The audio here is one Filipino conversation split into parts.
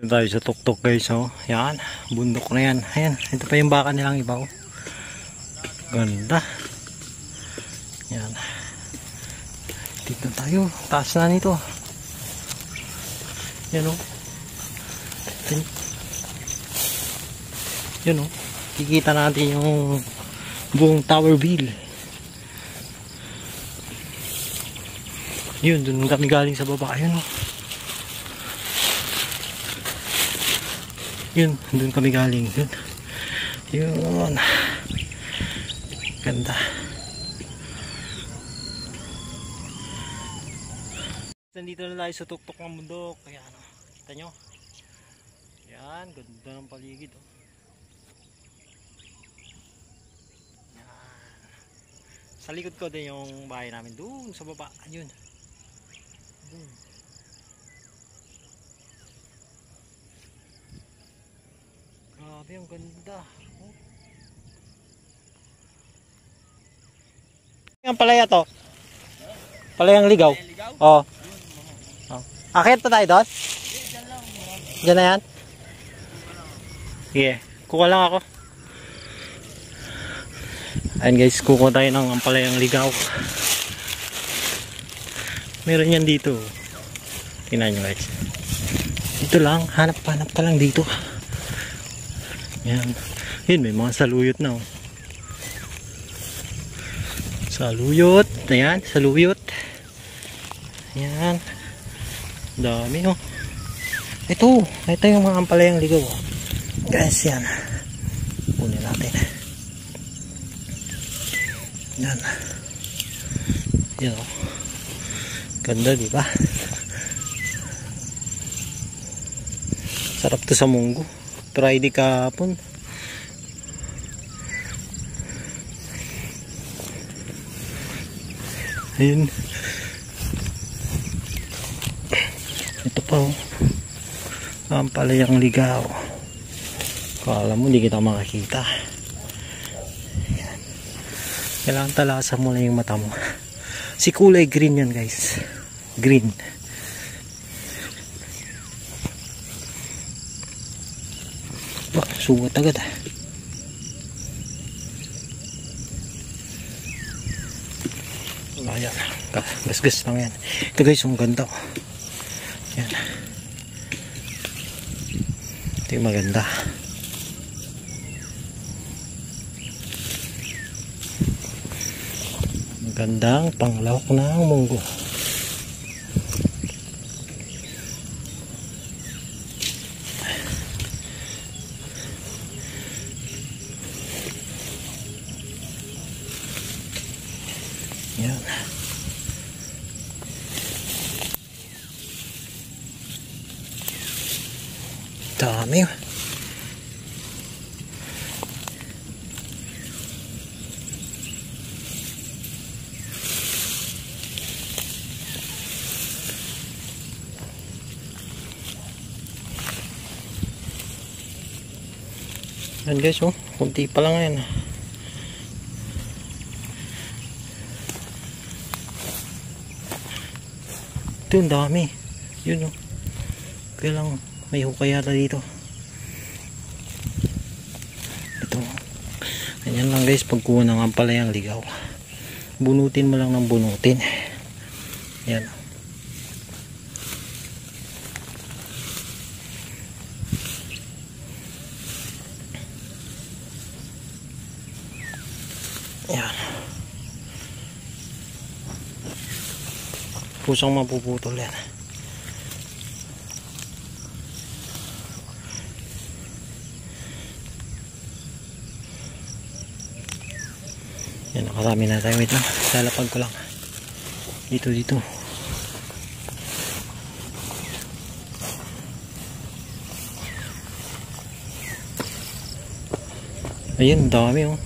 Dito tayo sa tuktok guys, oh. Yan, bundok na yan. Ayan, ito pa yung baka nilang iba, oh. Ganda. Yan. Dito tayo, taas na nito. Yan, oh. Yan, oh. Kikita natin yung buong Towerville. Yun, dun kami galing sa baba. Yun, oh. Yun, dun kami galing. Yun. Yun. Ganda. Nandito na tayo sa tuktok ng bundok. Ayan, oh. Kita nyo? Yan, ganda ng paligid, oh. Sa likod ko din yung bahay namin doon sa baba. Ayun. Doon. Grabe, ang ganda. Oh. Ang palaya to. Palayang ligaw. Oo. Oh. Akit pa tayo doon? Diyan na yan? Sige. Kuha lang ako. Ayan guys, kukuha tayo ng ampalayang ligaw. Meron yan dito. Tingnan nyo guys. Dito lang, hanap ka lang dito. Yan. Yun, may mga saluyot na, oh. Saluyot. Ayan, saluyot. Ayan. Dami, oh. Ito yung mga ampalayang ligaw, oh. Guys, yan. Kunin natin. Yan. Yan, oh. Ganda, di ba? Sarap to sa munggo. Try di kahapon. Ayun. Ito pa, oh. Ang palayang ligaw. Kala mo hindi kita makakita. Kailangan talasan mo na yung mata mo. Si kulay green yan guys. Green. Bah, sugat agad, ah. Ayan. Gasgas lang yan. Ito guys, ang ganda, oh. Yan. Ito yung maganda. Gandang panglawak ng munggo. Yan. Dami. Yan guys, oh, kunti pa lang yan. Ito yung dami. Yun, oh. Kaya lang may hukay yata dito. Ito. Ganyan lang guys, pagkuha ng ampalayang ligaw. Bunutin mo lang ng bunutin. Yan. Yan. Pusang mapuputol yan. Yan, nakarami na tayo. Wait lang, lalapag ko lang. Dito. Ayun, dami, oh.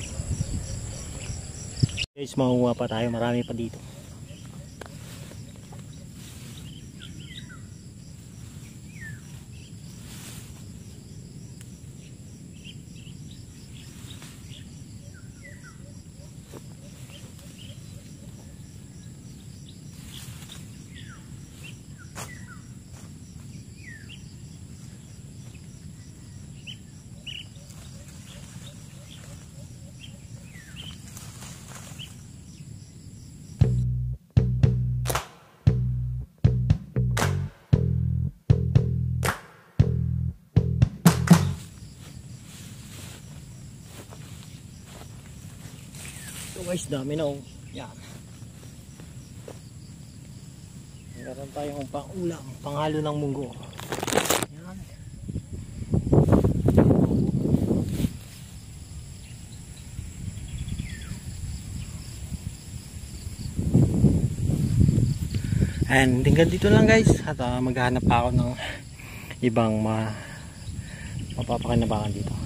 Guys, makuha pa tayo. Marami pa dito. guys, dami na oh. Yan. Meron tayong pang-ulam, panghalo ng munggo. Yan. And hanggang dito lang guys. At maghahanap pa ako ng ibang mapapakinabangan dito.